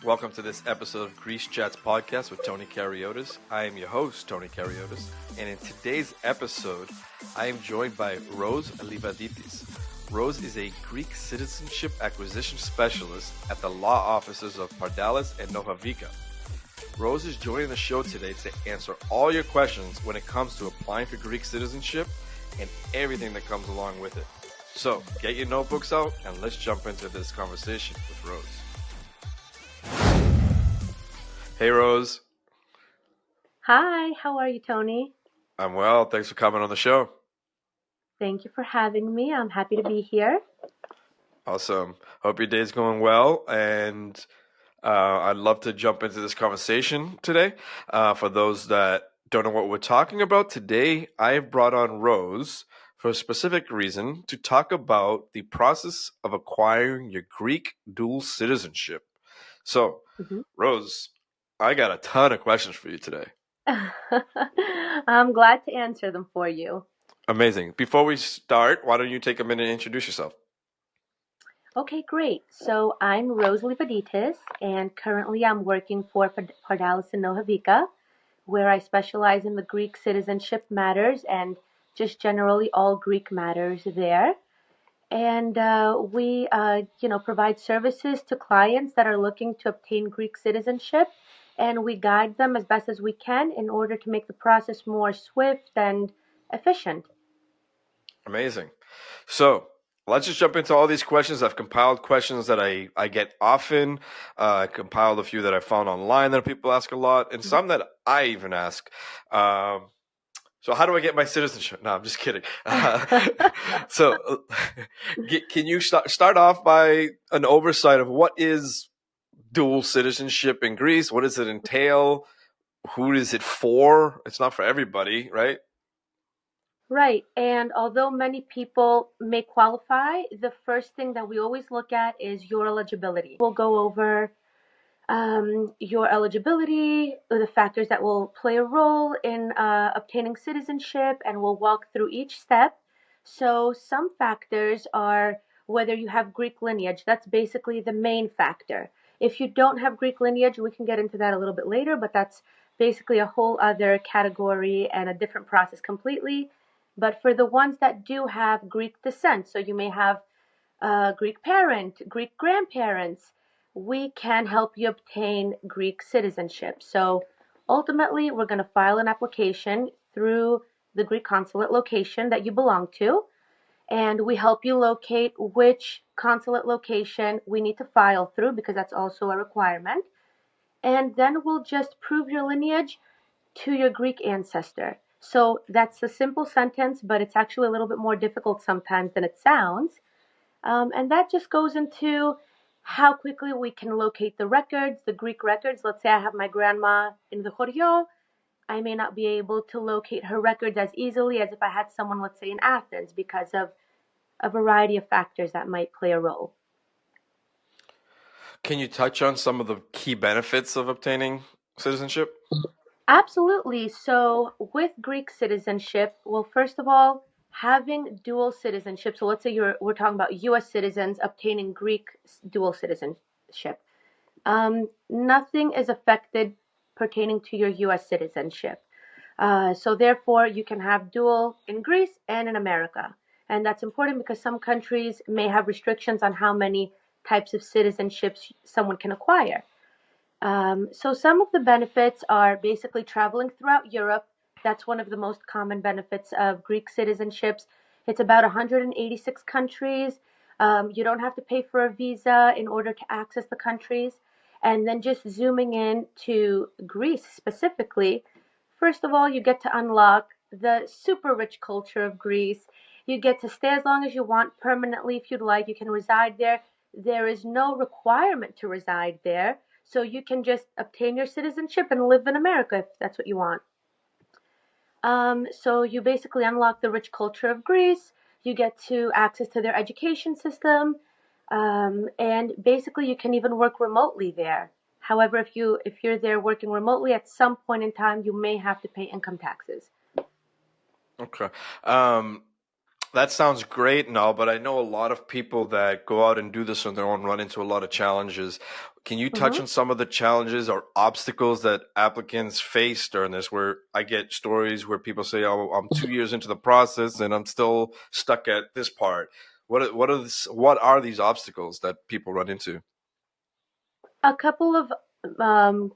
Welcome to this episode of Greece Chats Podcast with Tony Kariotis. I am your host, Tony Kariotis, and in today's episode, I am joined by Rose Livaditis. Rose is a Greek Citizenship Acquisition Specialist at the law offices of Pardalis and Nohavicka. Rose is joining the show today to answer all your questions when it comes to applying for Greek citizenship and everything that comes along with it. So, get your notebooks out and let's jump into this conversation with Rose. Hey, Rose. Hi, how are you, Tony? I'm well. Thanks for coming on the show. Thank you for having me. I'm happy to be here. Awesome. Hope your day's going well, and I'd love to jump into this conversation today. For those that don't know what we're talking about today, I have brought on Rose for a specific reason to talk about the process of acquiring your Greek dual citizenship. So, Rose, I got a ton of questions for you today. I'm glad to answer them for you. Amazing. Before we start, why don't you take a minute and introduce yourself? Okay, great. So I'm Rose Livaditis, and currently I'm working for Pardalis and Nohavicka, where I specialize in the Greek citizenship matters and just generally all Greek matters there. And we provide services to clients that are looking to obtain Greek citizenship, and we guide them as best as we can in order to make the process more swift and efficient. Amazing. So let's just jump into all these questions. I've compiled questions that I get often. I compiled a few that I found online that people ask a lot, and some that I even ask. So how do I get my citizenship? No, I'm just kidding. So can you start off by an oversight of what is dual citizenship in Greece? What does it entail? Who is it for? It's not for everybody, right? Right. And although many people may qualify, the first thing that we always look at is your eligibility. We'll go over your eligibility, the factors that will play a role in obtaining citizenship, and we'll walk through each step. So some factors are whether you have Greek lineage. That's basically the main factor. If you don't have Greek lineage, we can get into that a little bit later, but that's basically a whole other category and a different process completely. But for the ones that do have Greek descent, so you may have a Greek parent, Greek grandparents, we can help you obtain Greek citizenship. So ultimately, we're going to file an application through the Greek consulate location that you belong to, and we help you locate which consulate location we need to file through because that's also a requirement. And then we'll just prove your lineage to your Greek ancestor. So that's a simple sentence, but it's actually a little bit more difficult sometimes than it sounds. And that just goes into how quickly we can locate the records, the Greek records. Let's say I have my grandma in the Chorio. I may not be able to locate her records as easily as if I had someone, let's say, in Athens because of a variety of factors that might play a role. Can you touch on some of the key benefits of obtaining citizenship? Absolutely. So with Greek citizenship, well, first of all, having dual citizenship. So let's say we're talking about U.S. citizens obtaining Greek dual citizenship. Nothing is affected pertaining to your U.S. citizenship. So therefore, you can have dual in Greece and in America. And that's important because some countries may have restrictions on how many types of citizenships someone can acquire. So some of the benefits are basically traveling throughout Europe. That's one of the most common benefits of Greek citizenships. It's about 186 countries. You don't have to pay for a visa in order to access the countries. And then just zooming in to Greece specifically, first of all, you get to unlock the super rich culture of Greece. You get to stay as long as you want permanently if you'd like. You can reside there. There is no requirement to reside there. So you can just obtain your citizenship and live in America if that's what you want. So you basically unlock the rich culture of Greece. You get to access to their education system. And basically you can even work remotely there. However, if you're there working remotely, at some point in time, you may have to pay income taxes. Okay. That sounds great and all, but I know a lot of people that go out and do this on their own run into a lot of challenges. Can you touch Hmm. on some of the challenges or obstacles that applicants face during this? Where I get stories where people say, "Oh, I'm 2 years into the process and I'm still stuck at this part." What are these obstacles that people run into? A couple of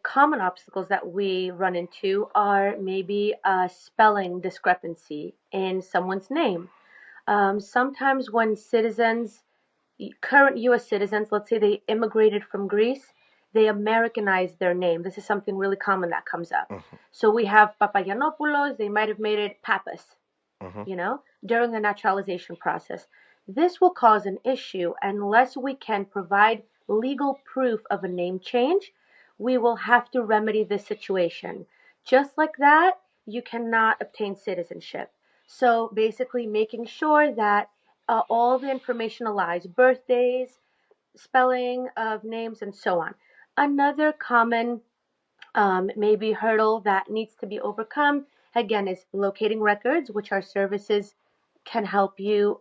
common obstacles that we run into are maybe a spelling discrepancy in someone's name. Sometimes when current US citizens, let's say they immigrated from Greece, they Americanize their name. This is something really common that comes up. Hmm. So we have Papagiannopoulos, they might have made it Pappas, Hmm. during the naturalization process. This will cause an issue unless we can provide legal proof of a name change. We will have to remedy this situation. Just like that, you cannot obtain citizenship. So basically, making sure that all the information aligns, birthdays, spelling of names, and so on. Another common maybe hurdle that needs to be overcome again is locating records, which our services can help you,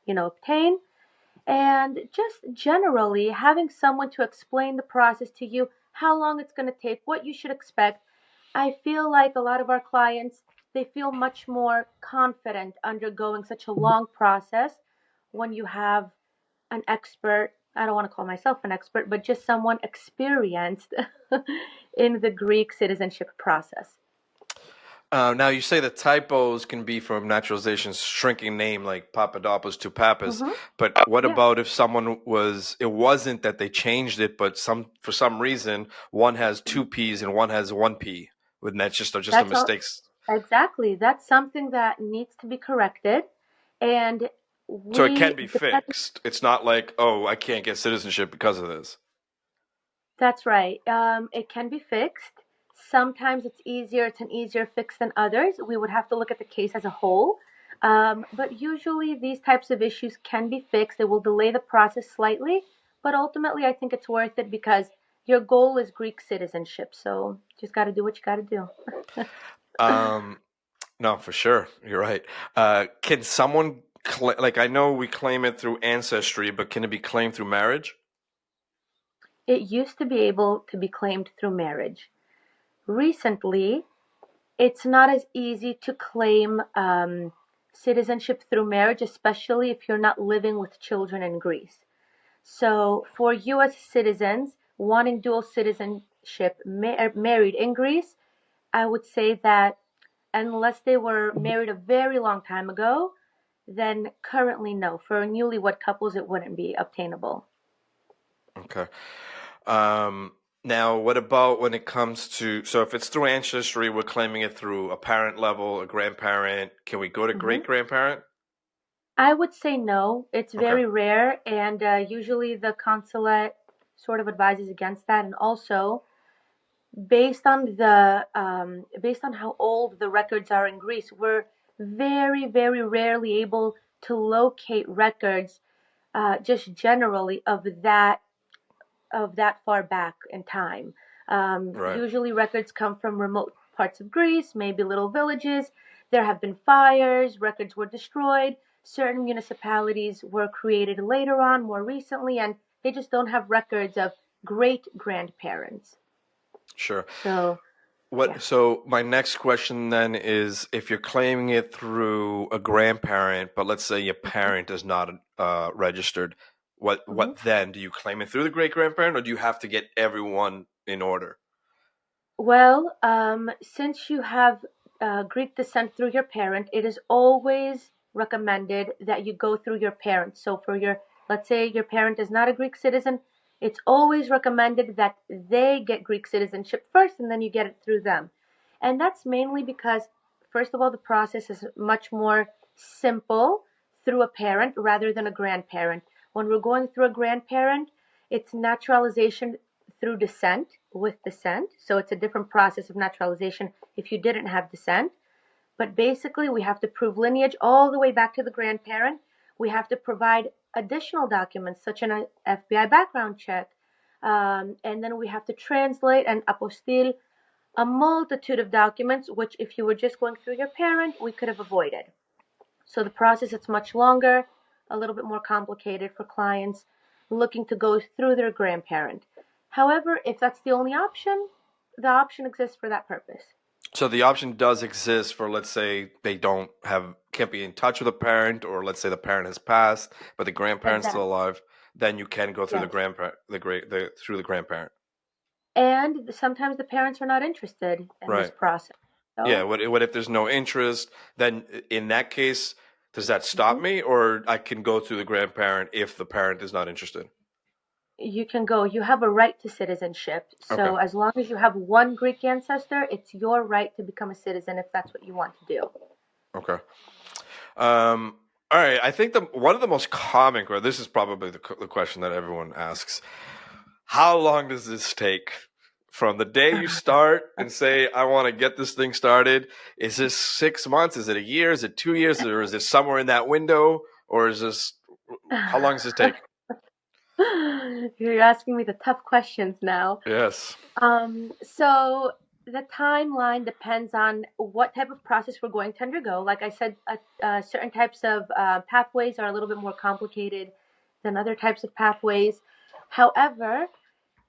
obtain, and just generally having someone to explain the process to you, how long it's going to take, what you should expect. I feel like a lot of our clients, they feel much more confident undergoing such a long process when you have an expert. I don't want to call myself an expert, but just someone experienced in the Greek citizenship process. Now you say the typos can be from naturalization's shrinking name like Papadopoulos to Pappas, Hmm. but what Yeah. about if it wasn't that they changed it, but for some reason one has two P's and one has one P, and that's just a That's all. mistake. Exactly. That's something that needs to be corrected. And So it can we be depend. fixed. It's not like, oh, I can't get citizenship because of this. That's right. It can be fixed. Sometimes it's an easier fix than others. We would have to look at the case as a whole. But usually these types of issues can be fixed. It will delay the process slightly, but ultimately I think it's worth it because your goal is Greek citizenship. So just got to do what you got to do. Um, no, for sure, you're right. Can someone like I know we claim it through ancestry, but can it be claimed through marriage? It used to be able to be claimed through marriage. Recently, it's not as easy to claim citizenship through marriage, especially if you're not living with children in Greece. So, for US citizens wanting dual citizenship married in Greece, I would say that unless they were married a very long time ago, then currently no. For newlywed couples, it wouldn't be obtainable. Okay. Um, Now, what about when it comes to, so if it's through ancestry, we're claiming it through a parent level, a grandparent. Can we go to Hmm. great grandparent? I would say no. It's Okay. very rare, and usually the consulate sort of advises against that. And also, based on how old the records are in Greece, we're very, very rarely able to locate records just generally of that far back in time. Right. Usually, records come from remote parts of Greece, maybe little villages. There have been fires, records were destroyed. Certain municipalities were created later on, more recently, and they just don't have records of great grandparents. Sure. So, yeah. So my next question then is if you're claiming it through a grandparent, but let's say your parent is not registered, Mhm. what then? Do you claim it through the great grandparent or do you have to get everyone in order? Well, since you have Greek descent through your parent, it is always recommended that you go through your parent. So let's say your parent is not a Greek citizen, it's always recommended that they get Greek citizenship first and then you get it through them. And that's mainly because, first of all, the process is much more simple through a parent rather than a grandparent. When we're going through a grandparent, it's naturalization through descent with descent. So it's a different process of naturalization if you didn't have descent. But basically, we have to prove lineage all the way back to the grandparent. We have to provide additional documents, such as an FBI background check. And then we have to translate and apostille a multitude of documents, which if you were just going through your parent, we could have avoided. So the process is much longer, a little bit more complicated for clients looking to go through their grandparent. However, if that's the only option, the option exists for that purpose. So the option does exist for, let's say, they can't be in touch with a parent, or let's say the parent has passed, but the grandparent's still Exactly. alive. Then you can go through the Yes. grandparent, through the grandparent. And sometimes the parents are not interested in this Right. process. Yeah. So, What if there's no interest? Then in that case, does that stop mhm, me, or I can go through the grandparent if the parent is not interested? you can go. You have a right to citizenship. Okay. So as long as you have one Greek ancestor, it's your right to become a citizen if that's what you want to do. Okay. All right. I think one of the most common, or this is probably the question that everyone asks: how long does this take? From the day you start and say, I want to get this thing started, is this 6 months? Is it a year? Is it 2 years? Or is it somewhere in that window? Or is this, how long does this take? You're asking me the tough questions now. Yes. So the timeline depends on what type of process we're going to undergo. Like I said, certain types of pathways are a little bit more complicated than other types of pathways. However,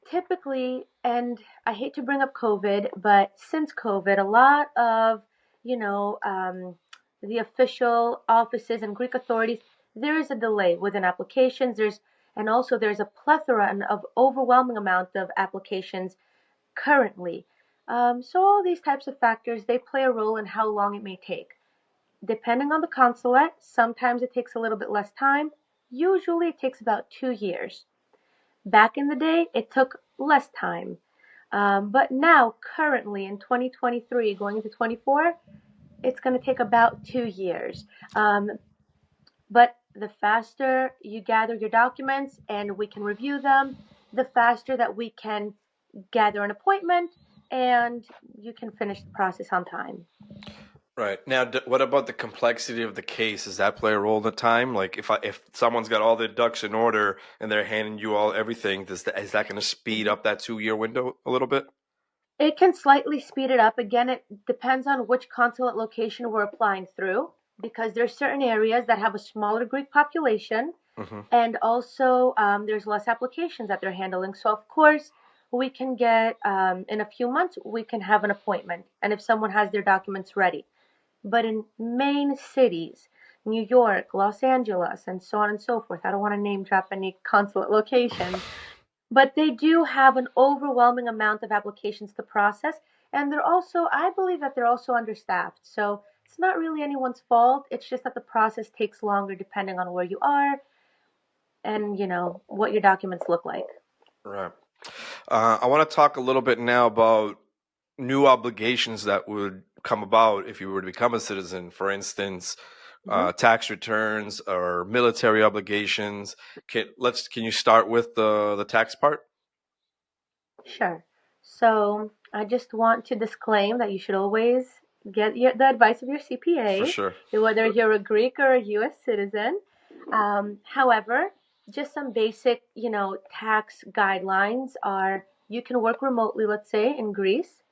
typically, and I hate to bring up COVID, but since COVID, a lot of, you know, the official offices and Greek authorities, there is a delay within applications. There's a plethora of overwhelming amount of applications currently. So all these types of factors, they play a role in how long it may take. Depending on the consulate, sometimes it takes a little bit less time. Usually it takes about 2 years. Back in the day, it took less time. But now, currently in 2023, going into 24, it's going to take about 2 years. But the faster you gather your documents and we can review them, the faster that we can gather an appointment and you can finish the process on time. Right. Now, what about the complexity of the case? Does that play a role in the time? Like if someone's got all their ducks in order and they're handing you everything, is that going to speed Mhm. up that 2 year window a little bit? It can slightly speed it up. Again, it depends on which consulate location we're applying through because there's certain areas that have a smaller Greek population Hmm. and also there's less applications that they're handling. So of course we can get in a few months we can have an appointment and if someone has their documents ready. But in main cities, New York, Los Angeles, and so on and so forth, I don't want to name drop any consulate locations, but they do have an overwhelming amount of applications to process. And I believe that they're also understaffed. So it's not really anyone's fault. It's just that the process takes longer depending on where you are and, what your documents look like. Right. I want to talk a little bit now about new obligations that would come about if you were to become a citizen. For instance, Hmm. tax returns or military obligations. Can you start with the tax part? Sure. So I just want to disclaim that you should always get the advice of your For CPA, sure. whether you're a Greek or a U.S. citizen. However, just some basic, tax guidelines are you can work remotely, let's say, in Greece,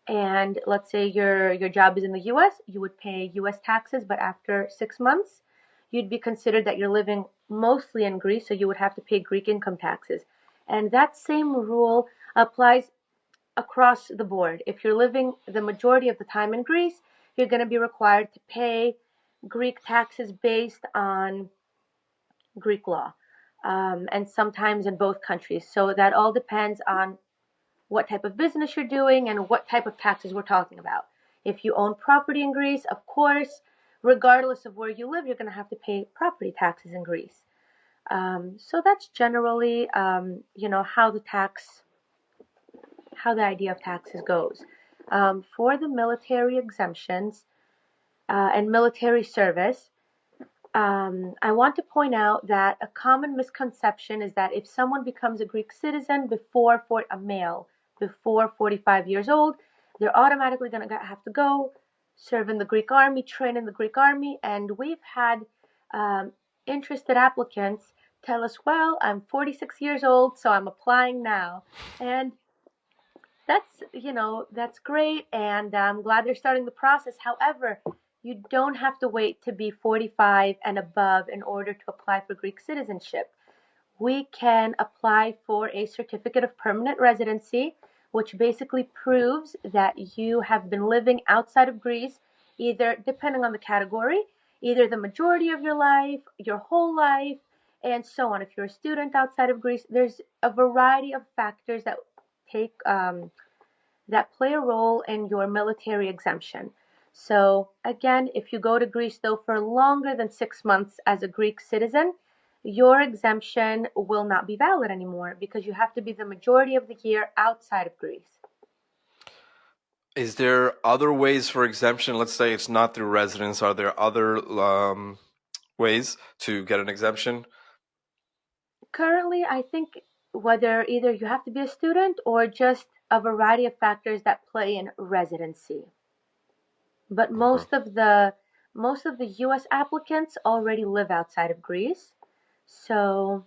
and let's say your job is in the U.S., you would pay U.S. taxes, but after 6 months, you'd be considered that you're living mostly in Greece, so you would have to pay Greek income taxes. And that same rule applies across the board. If you're living the majority of the time in Greece, you're going to be required to pay Greek taxes based on Greek law, and sometimes in both countries. So that all depends on what type of business you're doing and what type of taxes we're talking about. If you own property in Greece, of course, regardless of where you live, you're going to have to pay property taxes in Greece. So that's generally, how the idea of taxes goes. For the military exemptions and military service, I want to point out that a common misconception is that if someone becomes a Greek citizen for a male before 45 years old, they're automatically going to have to go serve in the Greek army, train in the Greek army, and we've had um, interested applicants tell us, well, I'm 46 years old, so I'm applying now. And that's great, and I'm glad they're starting the process. However, you don't have to wait to be 45 and above in order to apply for Greek citizenship. We can apply for a certificate of permanent residency, which basically proves that you have been living outside of Greece, either, depending on the category, either the majority of your life, your whole life, and so on. If you're a student outside of Greece, there's a variety of factors that take that play a role in your military exemption. So again, if you go to Greece though for longer than 6 months as a Greek citizen, your exemption will not be valid anymore because you have to be the majority of the year outside of Greece. Is there other ways for exemption? Let's say it's not through residence. Are there other ways to get an exemption? Currently, I think whether either you have to be a student or just a variety of factors that play in residency. But Okay. most of the US applicants already live outside of Greece. So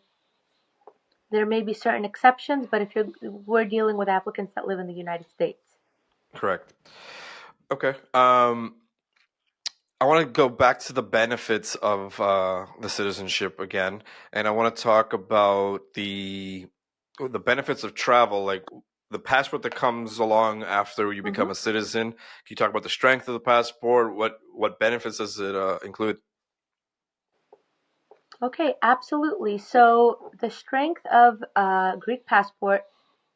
there may be certain exceptions, but we're dealing with applicants that live in the United States. Correct. Okay. I want to go back to the benefits of the citizenship again, and I want to talk about the benefits of travel, like the passport that comes along after you become a citizen. Can you talk about the strength of the passport? What benefits does it include? Okay, absolutely. So the strength of a Greek passport,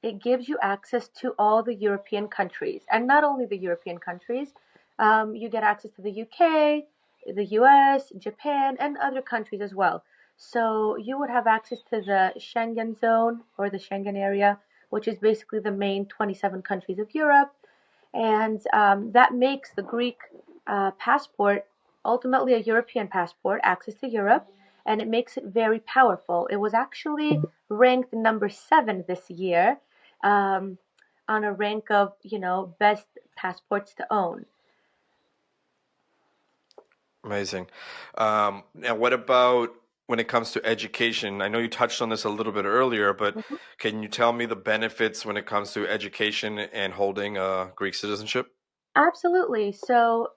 it gives you access to all the European countries, and not only the European countries. You get access to the UK, the US, Japan, and other countries as well. So you would have access to the Schengen zone or the Schengen area, which is basically the main 27 countries of Europe. And that makes the Greek passport ultimately a European passport, access to Europe, and it makes it very powerful. It was actually ranked number 7 this year um, on a rank of, best passports to own. Amazing. Now, what about when it comes to education? I know you touched on this a little bit earlier, but Mhm. can you tell me the benefits when it comes to education and holding a Greek citizenship? Absolutely. So,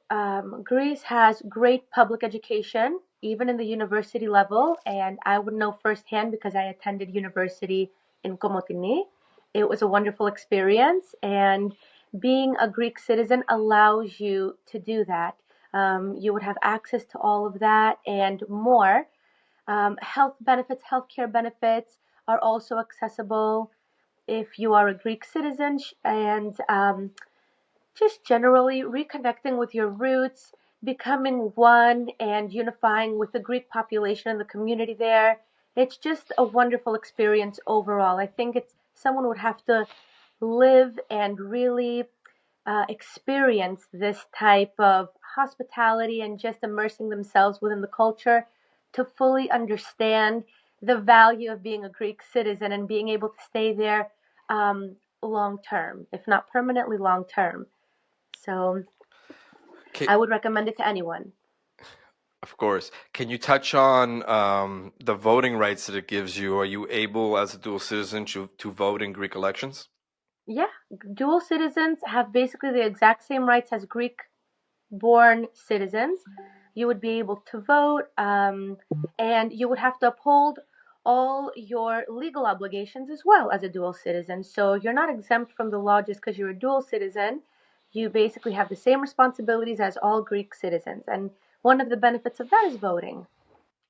Greece has great public education, even in the university level. And I would know firsthand because I attended university in Komotini. It was a wonderful experience. And being a Greek citizen allows you to do that. You would have access to all of that and more. Health benefits, healthcare benefits are also accessible if you are a Greek citizen. And just generally reconnecting with your roots, becoming one, and unifying with the Greek population and the community there. It's just a wonderful experience overall. I think it's someone would have to live and really experience this type of hospitality and just immersing themselves within the culture to fully understand the value of being a Greek citizen and being able to stay there long term, if not permanently long term. So Can, I would recommend it to anyone. of course. Can you touch on the voting rights that it gives you? Are you able, as a dual citizen, to vote in Greek elections? Yeah, dual citizens have basically the exact same rights as Greek born citizens. You would be able to vote, and you would have to uphold all your legal obligations as well as a dual citizen. So you're not exempt from the law just because you're a dual citizen. You basically have the same responsibilities as all Greek citizens. And one of the benefits of that is voting.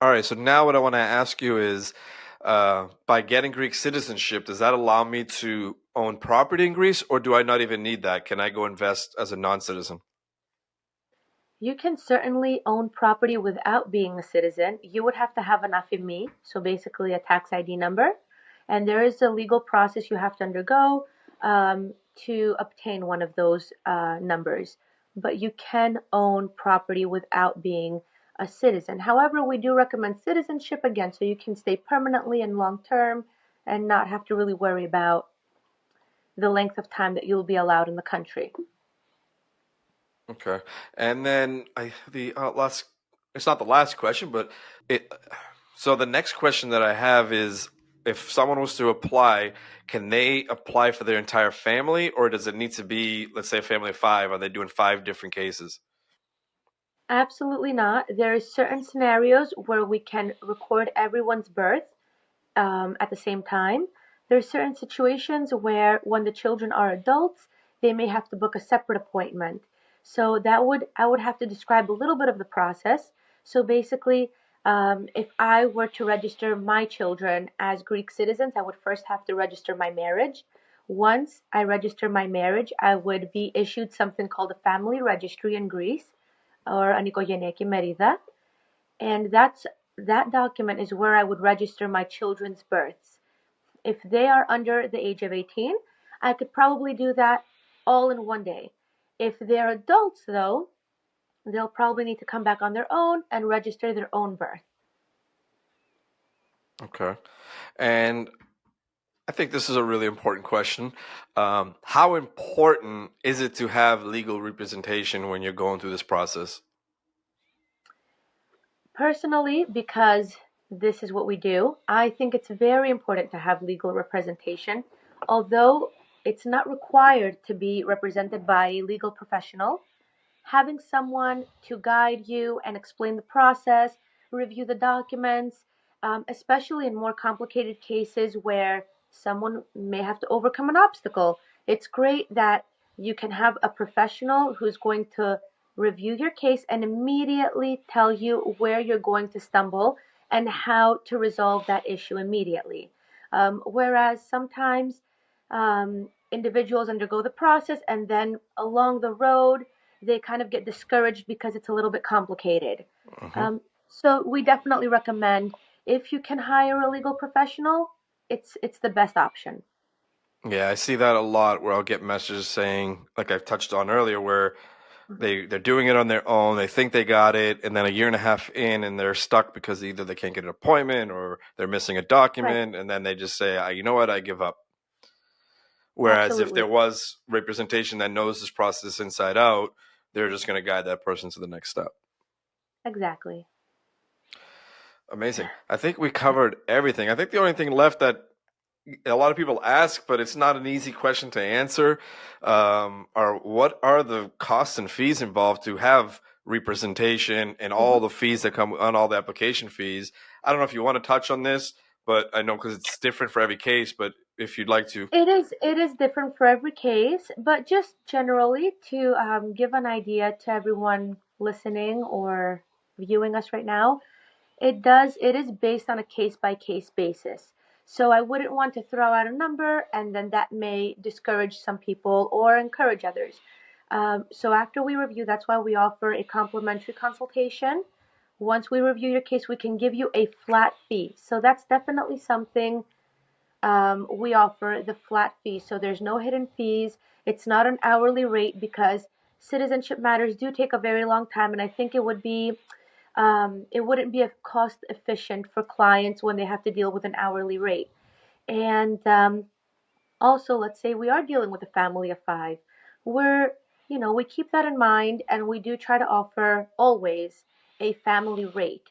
All right. So now what I want to ask you is, by getting Greek citizenship, does that allow me to own property in Greece, or do I not even need that? Can I go invest as a non-citizen? You can certainly own property without being a citizen. You would have to have an AFIMI, so basically a tax ID number, and there is a legal process you have to undergo to obtain one of those numbers. But you can own property without being a citizen. However, we do recommend citizenship again, so you can stay permanently and long term and not have to really worry about the length of time that you'll be allowed in the country. Okay. And then the last, it's not the last question, but it, so the next question that I have is, if someone was to apply, can they apply for their entire family, or does it need to be, let's say, a family of 5? Are they doing 5 different cases? Absolutely not. There are certain scenarios where we can record everyone's birth at the same time. There are certain situations where, when the children are adults, they may have to book a separate appointment. So I would have to describe a little bit of the process. So basically, if I were to register my children as Greek citizens, I would first have to register my marriage. Once I register my marriage, I would be issued something called a family registry in Greece, or an οικογενειακή μερίδα, and that document is where I would register my children's births. If they are under the age of 18, I could probably do that all in one day. If they're adults, though, they'll probably need to come back on their own and register their own birth. Okay. And I think this is a really important question. How important is it to have legal representation when you're going through this process? Personally, because this is what we do, I think it's very important to have legal representation, although it's not required to be represented by a legal professional. Having someone to guide you and explain the process, review the documents, especially in more complicated cases where someone may have to overcome an obstacle. It's great that you can have a professional who's going to review your case and immediately tell you where you're going to stumble and how to resolve that issue immediately. Whereas sometimes individuals undergo the process and then along the road, they kind of get discouraged because it's a little bit complicated. So we definitely recommend, if you can hire a legal professional, it's the best option. Yeah, I see that a lot where I'll get messages saying, like I've touched on earlier, where they're doing it on their own, they think they got it, and then a year and a half in, and they're stuck because either they can't get an appointment or they're missing a Right. document, and then they just say, you know what, I give up. Whereas if there Absolutely. was representation that knows this process inside out, they're just going to guide that person to the next step. Exactly. Amazing. I think we covered everything. I think the only thing left that a lot of people ask, but it's not an easy question to answer, are what are the costs and fees involved to have representation and all Mhm. the fees that come on all the application fees. I don't know if you want to touch on this, but I know because it's different for every case, but if you'd like to. It is different for every case, but just generally to give an idea to everyone listening or viewing us right now, it is based on a case by case basis. So I wouldn't want to throw out a number and then that may discourage some people or encourage others. So after we review, that's why we offer a complimentary consultation. Once we review your case, we can give you a flat fee. So that's definitely something we offer, the flat fee. So there's no hidden fees. It's not an hourly rate because citizenship matters do take a very long time, and I think it wouldn't be a cost efficient for clients when they have to deal with an hourly rate. And also, let's say we are dealing with a family of five. We're, we keep that in mind and we do try to offer always a family rate.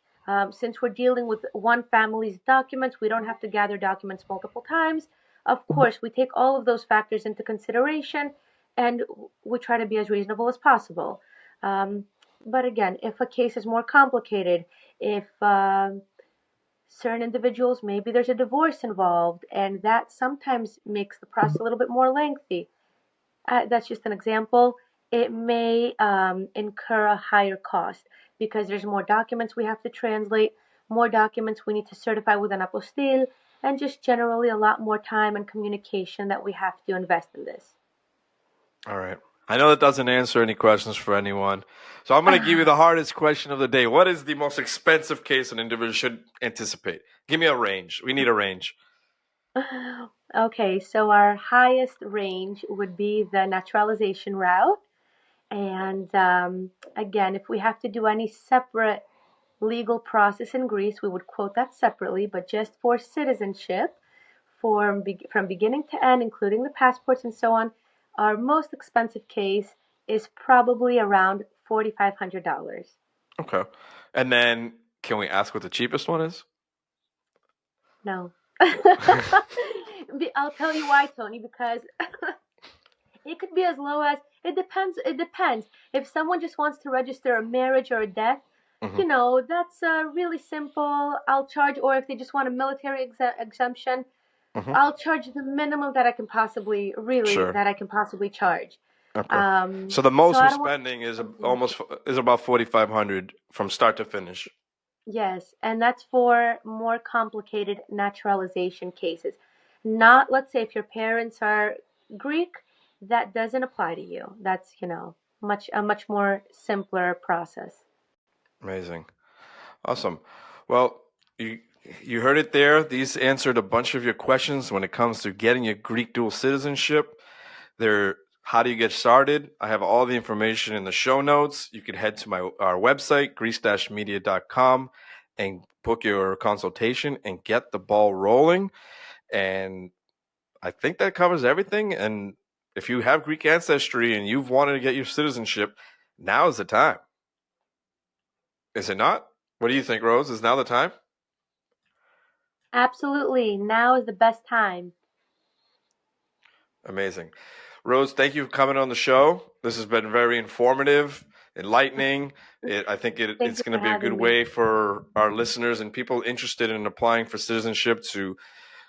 Since we're dealing with one family's documents, we don't have to gather documents multiple times. Of course, we take all of those factors into consideration and we try to be as reasonable as possible. Um, but again, if a case is more complicated, if certain individuals, maybe there's a divorce involved, and that sometimes makes the process a little bit more lengthy. That's just an example. It may incur a higher cost because there's more documents we have to translate, more documents we need to certify with an apostille, and just generally a lot more time and communication that we have to invest in this. All right. I know that doesn't answer any questions for anyone. So I'm going to give you the hardest question of the day. What is the most expensive case an individual should anticipate? Give me a range. We need a range. Okay, so our highest range would be the naturalization route. And again, if we have to do any separate legal process in Greece, we would quote that separately, but just for citizenship, from beginning to end, including the passports and so on, our most expensive case is probably around $4,500. Okay. And then can we ask what the cheapest one is? No. I'll tell you why, Tony, because It could be as low as, it depends. It depends. If someone just wants to register a marriage or a death, that's really simple. I'll charge, or if they just want a military exemption, I'll charge the minimum that I can possibly, Sure. charge. Okay. So the So most I we're don't want. spending is about 4,500 from start to finish. Yes, and that's for more complicated naturalization cases. Not, let's say, if your parents are Greek, that doesn't apply to you. That's, a much more simpler process. Amazing. Awesome. Well, you heard it there. These answered a bunch of your questions when it comes to getting your Greek dual citizenship. How do you get started? I have all the information in the show notes. You can head to our website, greece-media.com, and book your consultation and get the ball rolling. And I think that covers everything. And if you have Greek ancestry and you've wanted to get your citizenship, now is the time. Is it not? What do you think, Rose? Is now the time? Absolutely. Now is the best time. Amazing. Rose, thank you for coming on the show. This has been very informative, enlightening. I think it's going to be a good way for our listeners and people interested in applying for citizenship to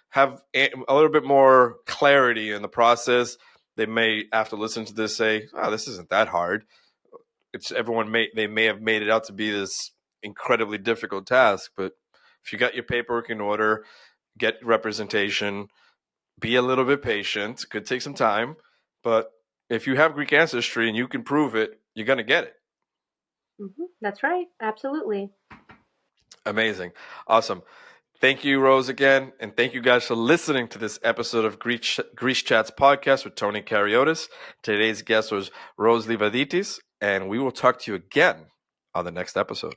have a little bit more clarity in the process. They may, after listening to this, say, "Oh, this isn't that hard." They may have made it out to be this incredibly difficult task, but if you got your paperwork in order, get representation, be a little bit patient. It could take some time, but if you have Greek ancestry and you can prove it, you're going to get it. That's right. Absolutely. Amazing. Awesome. Thank you, Rose, again. And thank you guys for listening to this episode of Greece Chats podcast with Tony Kariotis. Today's guest was Rose Livaditis, and we will talk to you again on the next episode.